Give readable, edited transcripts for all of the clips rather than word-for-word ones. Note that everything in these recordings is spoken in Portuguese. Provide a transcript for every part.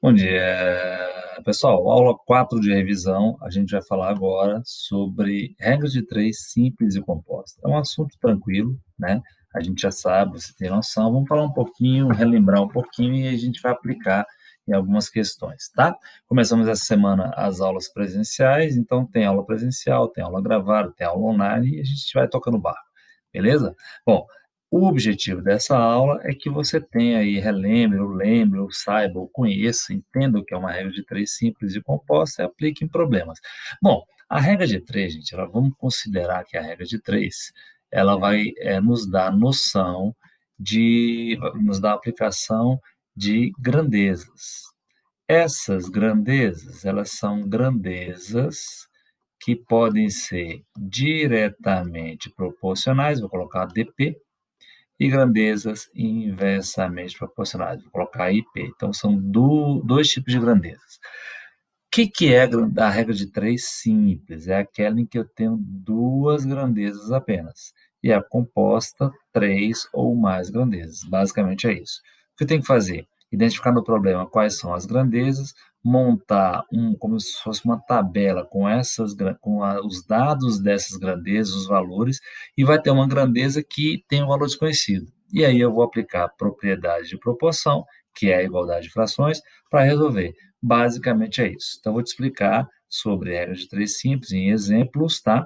Bom dia, pessoal. Aula 4 de revisão. A gente vai falar agora sobre regras de três simples e composta. É um assunto tranquilo, né? A gente já sabe, você tem noção. Vamos falar um pouquinho, relembrar um pouquinho e a gente vai aplicar em algumas questões, tá? Começamos essa semana as aulas presenciais, então tem aula presencial, tem aula gravada, tem aula online e a gente vai tocando barco, beleza? Bom, o objetivo dessa aula é que você tenha aí, relembre, ou lembre, ou saiba, ou conheça, entenda o que é uma regra de três simples e composta e aplique em problemas. Bom, a regra de três, gente, vamos considerar que a regra de três, ela vai nos dar noção nos dar aplicação de grandezas. Essas grandezas, elas são grandezas que podem ser diretamente proporcionais, vou colocar dp, e grandezas inversamente proporcionais. Vou colocar IP. Então, são dois tipos de grandezas. O que é a regra de três simples? É aquela em que eu tenho duas grandezas apenas. E a composta, três ou mais grandezas. Basicamente é isso. O que eu tenho que fazer? Identificar no problema quais são as grandezas, montar como se fosse uma tabela com os dados dessas grandezas, os valores, e vai ter uma grandeza que tem um valor desconhecido. E aí eu vou aplicar a propriedade de proporção, que é a igualdade de frações, para resolver. Basicamente é isso. Então, vou te explicar sobre a regra de três simples em exemplos, tá?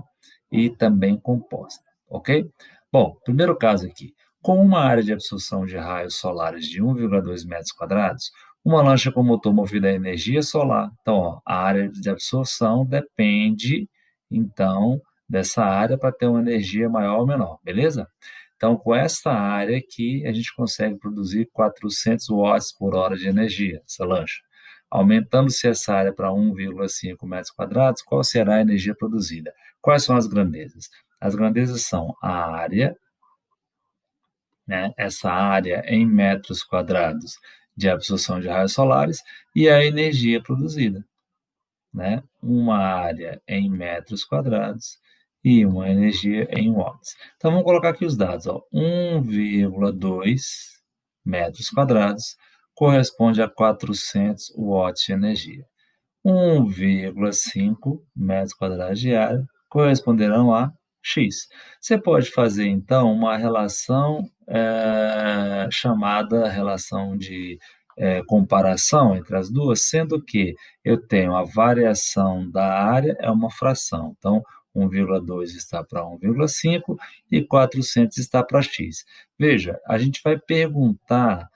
E também composta, ok? Bom, primeiro caso aqui. Com uma área de absorção de raios solares de 1,2 metros quadrados, uma lancha com motor movido a energia solar. Então, ó, a área de absorção depende, então, dessa área para ter uma energia maior ou menor, beleza? Então, com essa área aqui, a gente consegue produzir 400 watts por hora de energia, essa lancha. Aumentando-se essa área para 1,5 metros quadrados, qual será a energia produzida? Quais são as grandezas? As grandezas são a área, né, essa área em metros quadrados de absorção de raios solares, e a energia produzida, né? Uma área em metros quadrados e uma energia em watts. Então, vamos colocar aqui os dados. Ó. 1,2 metros quadrados corresponde a 400 watts de energia. 1,5 metros quadrados de área corresponderão a X. Você pode fazer, então, uma relação chamada relação de comparação entre as duas, sendo que eu tenho a variação da área, é uma fração. Então, 1,2 está para 1,5 e 400 está para X. Veja, a gente vai perguntar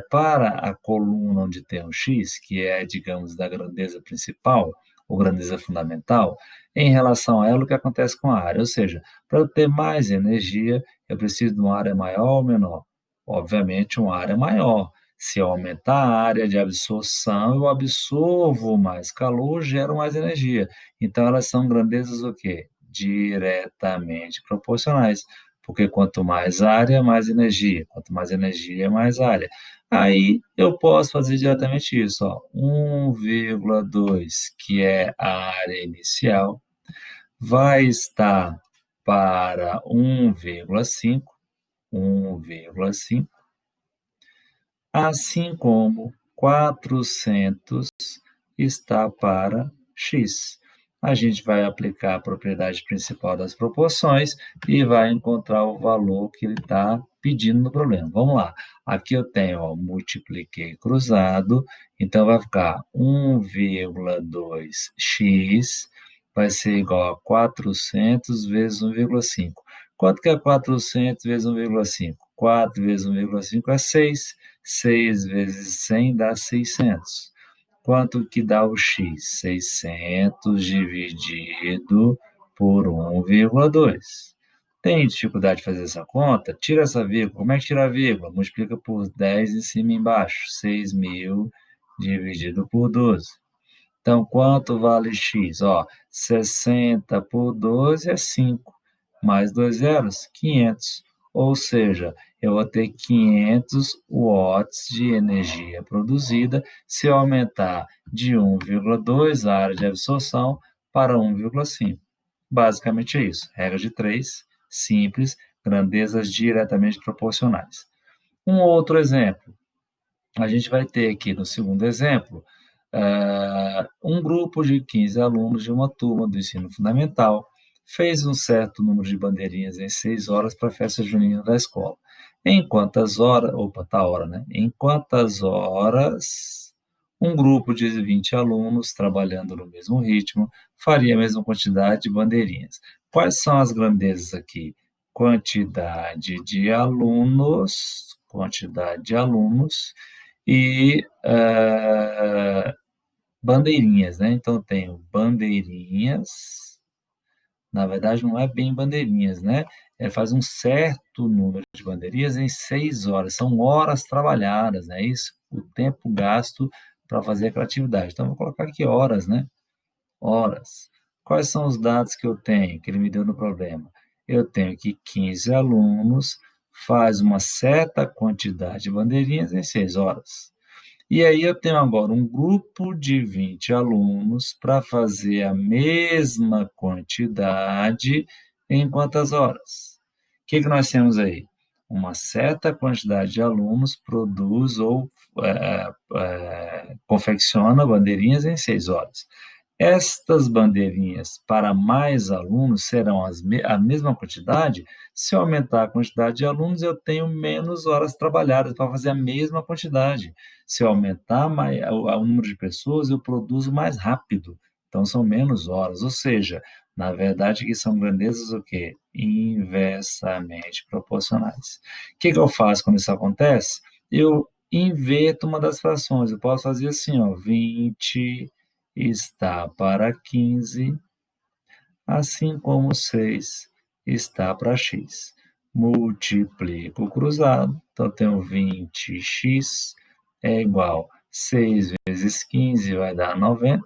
para a coluna onde tem um X, que é, digamos, da grandeza principal, ou grandeza fundamental, em relação a ela, o que acontece com a área. Ou seja, para eu ter mais energia, eu preciso de uma área maior ou menor? Obviamente, uma área maior. Se eu aumentar a área de absorção, eu absorvo mais calor, gero mais energia. Então, elas são grandezas o quê? Diretamente proporcionais. Porque quanto mais área, mais energia. Quanto mais energia, mais área. Aí eu posso fazer diretamente isso, ó. 1,2, que é a área inicial, vai estar para 1,5, assim como 400 está para x. A gente vai aplicar a propriedade principal das proporções e vai encontrar o valor que ele está pedindo no problema. Vamos lá. Aqui eu tenho, ó, multipliquei cruzado, então vai ficar 1,2x vai ser igual a 400 vezes 1,5. Quanto que é 400 vezes 1,5? 4 vezes 1,5 é 6. 6 vezes 100 dá 600. Quanto que dá o x? 600 dividido por 1,2. Tem dificuldade de fazer essa conta? Tira essa vírgula. Como é que tira a vírgula? Multiplica por 10 em cima e embaixo. 6.000 dividido por 12. Então, quanto vale x? Ó, 60 por 12 é 5. Mais dois zeros, 500. Ou seja, eu vou ter 500 watts de energia produzida se eu aumentar de 1,2 a área de absorção para 1,5. Basicamente é isso. Regra de três, simples, grandezas diretamente proporcionais. Um outro exemplo. a gente vai ter aqui no segundo exemplo, um grupo de 15 alunos de uma turma do ensino fundamental fez um certo número de bandeirinhas em 6 horas para a festa junina da escola. Em quantas horas, opa, tá a hora, né? Em quantas horas um grupo de 20 alunos trabalhando no mesmo ritmo faria a mesma quantidade de bandeirinhas? Quais são as grandezas aqui? Quantidade de alunos e bandeirinhas, né? Então, eu tenho bandeirinhas, na verdade, não é bem bandeirinhas, né? Faz um certo número de bandeirinhas em 6 horas, são horas trabalhadas, é isso? O tempo gasto para fazer aquela atividade. Então, eu vou colocar aqui horas, né? Horas. Quais são os dados que eu tenho, que ele me deu no problema? Eu tenho que 15 alunos faz uma certa quantidade de bandeirinhas em 6 horas. E aí eu tenho agora um grupo de 20 alunos para fazer a mesma quantidade em quantas horas? O que nós temos aí? Uma certa quantidade de alunos produz ou confecciona bandeirinhas em 6 horas. Estas bandeirinhas para mais alunos serão a mesma quantidade. Se eu aumentar a quantidade de alunos, eu tenho menos horas trabalhadas para fazer a mesma quantidade. Se eu aumentar o número de pessoas, eu produzo mais rápido. Então, são menos horas. Ou seja, na verdade, que são grandezas o quê? Inversamente proporcionais. O que eu faço quando isso acontece? Eu inverto uma das frações. Eu posso fazer assim, ó, 20 está para 15, assim como 6 está para x. Multiplico o cruzado, então tenho 20x é igual a 6 vezes 15 vai dar 90.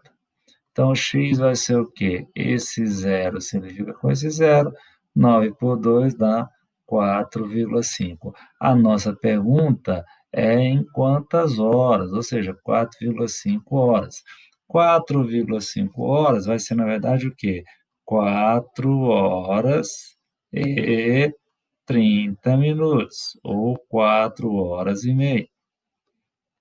Então, x vai ser o quê? Esse zero significa com esse zero, 9 por 2 dá 4,5. A nossa pergunta é em quantas horas, ou seja, 4,5 horas. 4,5 horas vai ser, na verdade, o quê? 4 horas e 30 minutos, ou 4 horas e meia.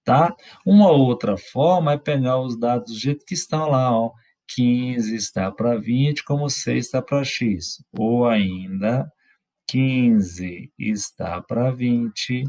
Tá? Uma outra forma é pegar os dados do jeito que estão lá, ó. 15 está para 20, como 6 está para x. Ou ainda, 15 está para 20,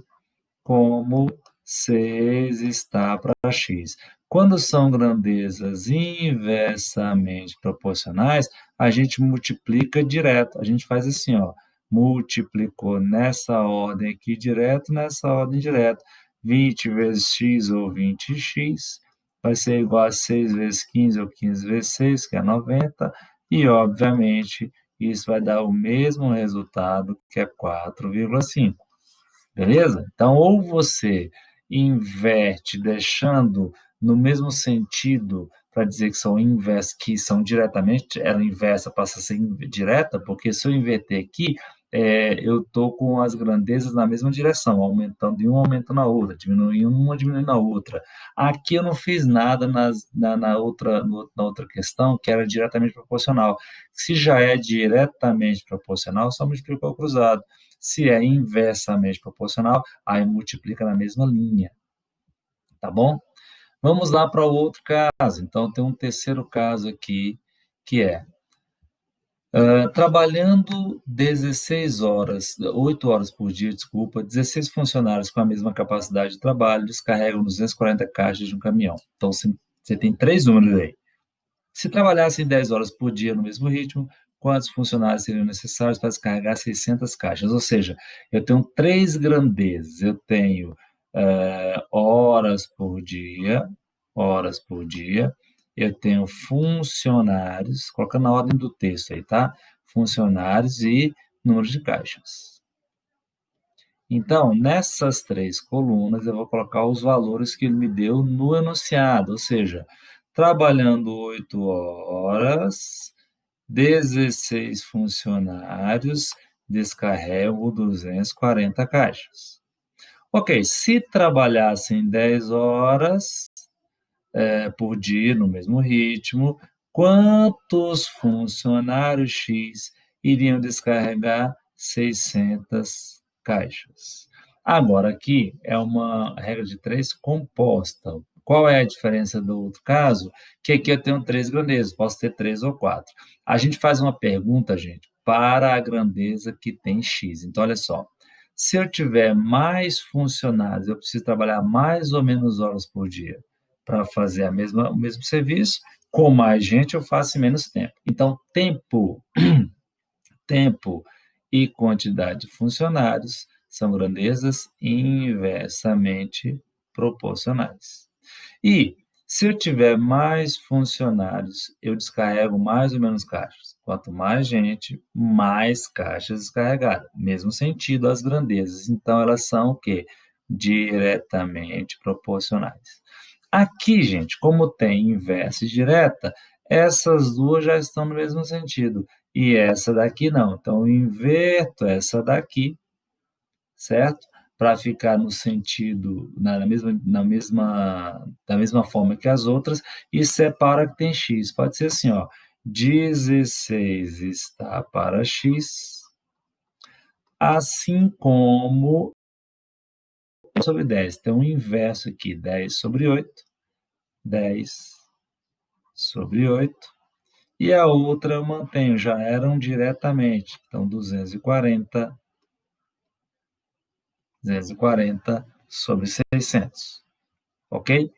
como 6 está para x. Quando são grandezas inversamente proporcionais, a gente multiplica direto. A gente faz assim, ó, multiplicou nessa ordem aqui direto, nessa ordem direto. 20 vezes x ou 20x vai ser igual a 6 vezes 15 ou 15 vezes 6, que é 90, e, obviamente, isso vai dar o mesmo resultado, que é 4,5. Beleza? Então, ou você inverte deixando no mesmo sentido para dizer que são que são diretamente, ela inversa passa a ser direta, porque se eu inverter aqui, eu estou com as grandezas na mesma direção, aumentando em uma, aumentando na outra, diminuindo uma, diminuindo na outra. Aqui eu não fiz nada na outra questão, que era diretamente proporcional. Se já é diretamente proporcional, só multiplicar o cruzado. Se é inversamente proporcional, aí multiplica na mesma linha, tá bom? Vamos lá para o outro caso. Então, tem um terceiro caso aqui, que é trabalhando 16 horas, 8 horas por dia, desculpa, 16 funcionários com a mesma capacidade de trabalho descarregam 240 caixas de um caminhão. Então, você tem três números aí. Se trabalhassem 10 horas por dia no mesmo ritmo, quantos funcionários seriam necessários para descarregar 600 caixas? Ou seja, eu tenho três grandezas. Eu tenho horas por dia, eu tenho funcionários, colocando na ordem do texto aí, tá? Funcionários e número de caixas. Então, nessas três colunas, eu vou colocar os valores que ele me deu no enunciado, ou seja, trabalhando 8 horas, 16 funcionários descarregam 240 caixas. Ok, se trabalhassem 10 horas por dia, no mesmo ritmo, quantos funcionários X iriam descarregar 600 caixas? Agora, aqui é uma regra de 3 composta. Qual é a diferença do outro caso? Que aqui eu tenho 3 grandezas, posso ter 3 ou 4. A gente faz uma pergunta, gente, para a grandeza que tem x. Então, olha só, se eu tiver mais funcionários, eu preciso trabalhar mais ou menos horas por dia para fazer o mesmo serviço, com mais gente eu faço em menos tempo. Então, tempo e quantidade de funcionários são grandezas inversamente proporcionais. E se eu tiver mais funcionários, eu descarrego mais ou menos caixas. Quanto mais gente, mais caixas descarregadas. Mesmo sentido as grandezas. Então, elas são o quê? Diretamente proporcionais. Aqui, gente, como tem inversa e direta, essas duas já estão no mesmo sentido. E essa daqui não. Então, eu inverto essa daqui, certo? Para ficar no sentido, da mesma forma que as outras, e separa que tem x. Pode ser assim, ó, 16 está para x, assim como sobre 10. Tem um inverso aqui, 10 sobre 8, 10 sobre 8, e a outra eu mantenho, já eram diretamente, então 240 sobre 600, ok?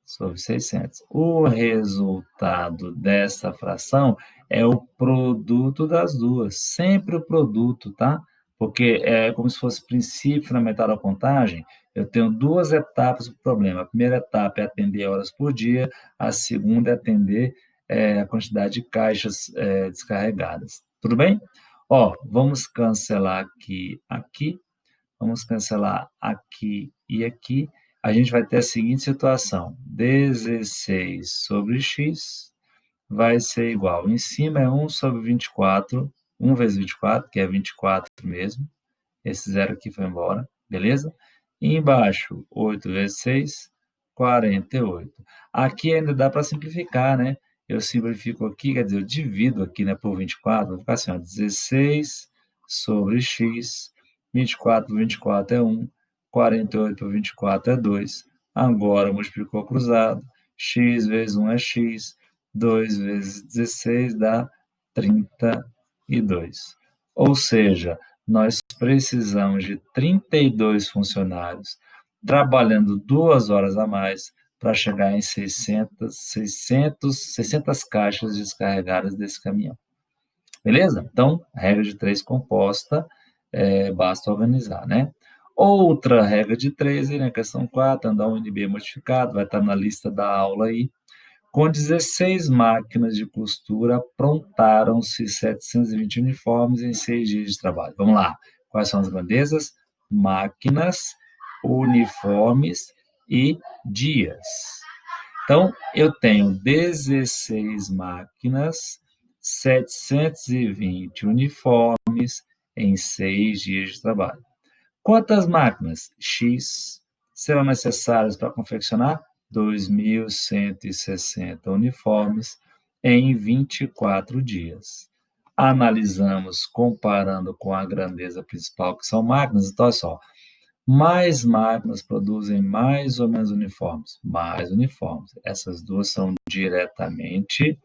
Sobre 600. O resultado dessa fração é o produto das duas, sempre o produto, tá? Porque é como se fosse princípio fundamental da contagem, eu tenho duas etapas do problema. A primeira etapa é atender horas por dia, a segunda é atender a quantidade de caixas descarregadas. Tudo bem? Ó, vamos cancelar aqui, vamos cancelar aqui e aqui. A gente vai ter a seguinte situação: 16 sobre x vai ser igual. Em cima é 1 sobre 24, 1 vezes 24, que é 24 mesmo. Esse zero aqui foi embora, beleza? E embaixo, 8 vezes 6, 48. Aqui ainda dá para simplificar, né? Eu simplifico aqui, quer dizer, eu divido aqui, né, por 24, vai ficar assim, ó, 16 sobre x, 24 por 24 é 1, 48 por 24 é 2. Agora multiplicou cruzado, x vezes 1 é x, 2 vezes 16 dá 32. Ou seja, nós precisamos de 32 funcionários trabalhando 2 horas a mais para chegar em 600 caixas descarregadas desse caminhão. Beleza? Então, regra de 3 composta, basta organizar, né? Outra regra de 3, aí, na questão 4, andar um NB modificado, vai estar na lista da aula aí. Com 16 máquinas de costura, aprontaram-se 720 uniformes em 6 dias de trabalho. Vamos lá. Quais são as grandezas? Máquinas, uniformes e dias. Então, eu tenho 16 máquinas, 720 uniformes em 6 dias de trabalho. Quantas máquinas X serão necessárias para confeccionar 2.160 uniformes em 24 dias? Analisamos comparando com a grandeza principal, que são máquinas. Então, olha só, mais máquinas produzem mais ou menos uniformes? Mais uniformes. Essas duas são diretamente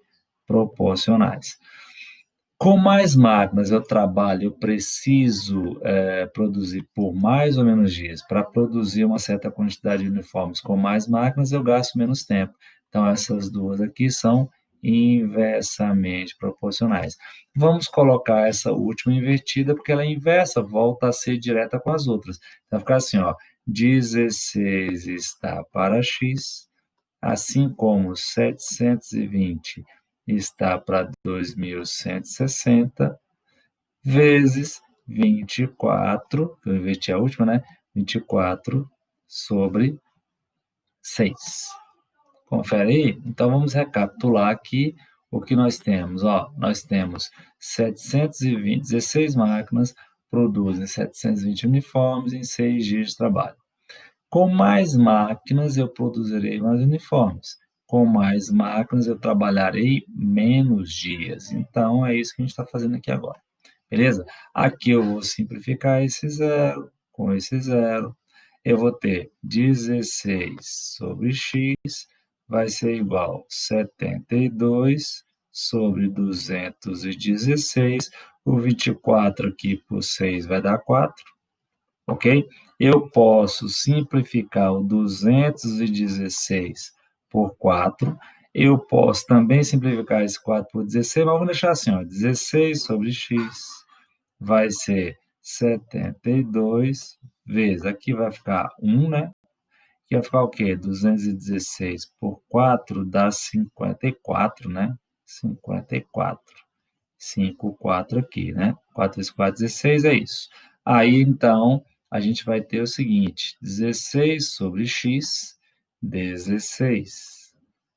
proporcionais. Com mais máquinas eu trabalho, eu preciso produzir por mais ou menos dias. Para produzir uma certa quantidade de uniformes com mais máquinas, eu gasto menos tempo. Então, essas duas aqui são inversamente proporcionais. Vamos colocar essa última invertida, porque ela é inversa, volta a ser direta com as outras. Então, vai ficar assim, ó, 16 está para x, assim como 720 está para 2.160, vezes 24, eu inverti a última, né? 24 sobre 6. Confere aí? Então, vamos recapitular aqui o que nós temos. Ó, nós temos 16 máquinas, produzem 720 uniformes em 6 dias de trabalho. Com mais máquinas, eu produzirei mais uniformes. Com mais máquinas, eu trabalharei menos dias. Então, é isso que a gente está fazendo aqui agora. Beleza? Aqui eu vou simplificar esse zero. com esse zero. Eu vou ter 16 sobre x vai ser igual a 72 sobre 216. O 24 aqui por 6 vai dar 4, ok? Eu posso simplificar o 216 por 4. Eu posso também simplificar esse 4 por 16, mas vamos deixar assim, ó, 16 sobre x vai ser 72 vezes, aqui vai ficar 1, né? Aqui vai ficar o quê? 216 por 4 dá 54, né? 54. 5, 4 aqui, né? 4 vezes 4, 16, é isso. Aí, então, a gente vai ter o seguinte, 16 sobre x, 16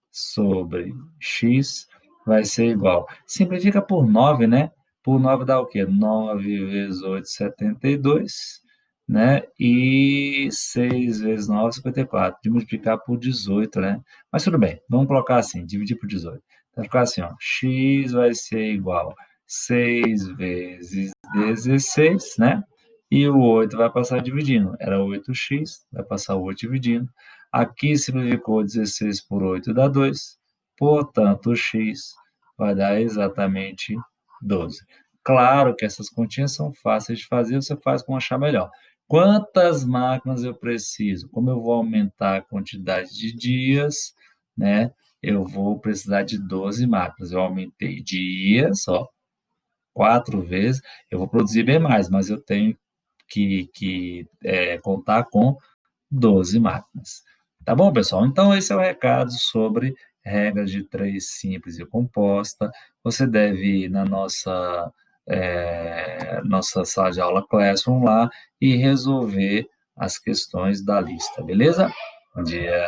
sobre x vai ser igual. Simplifica por 9, né? Por 9 dá o quê? 9 vezes 8, 72, né? E 6 vezes 9, 54. De multiplicar por 18, né? Mas tudo bem, vamos colocar assim, dividir por 18. Vai ficar assim, ó, x vai ser igual a 6 vezes 16, né? E o 8 vai passar dividindo. Era 8x, vai passar o 8 dividindo. Aqui simplificou 16 por 8 dá 2. Portanto, o x vai dar exatamente 12. Claro que essas continhas são fáceis de fazer, você faz como achar melhor. Quantas máquinas eu preciso? Como eu vou aumentar a quantidade de dias, né? Eu vou precisar de 12 máquinas. Eu aumentei dias, ó, 4 vezes. Eu vou produzir bem mais, mas eu tenho que contar com 12 máquinas. Tá bom, pessoal? Então, esse é o recado sobre regras de três simples e composta. Você deve ir na nossa sala de aula Classroom lá e resolver as questões da lista, beleza? Bom dia.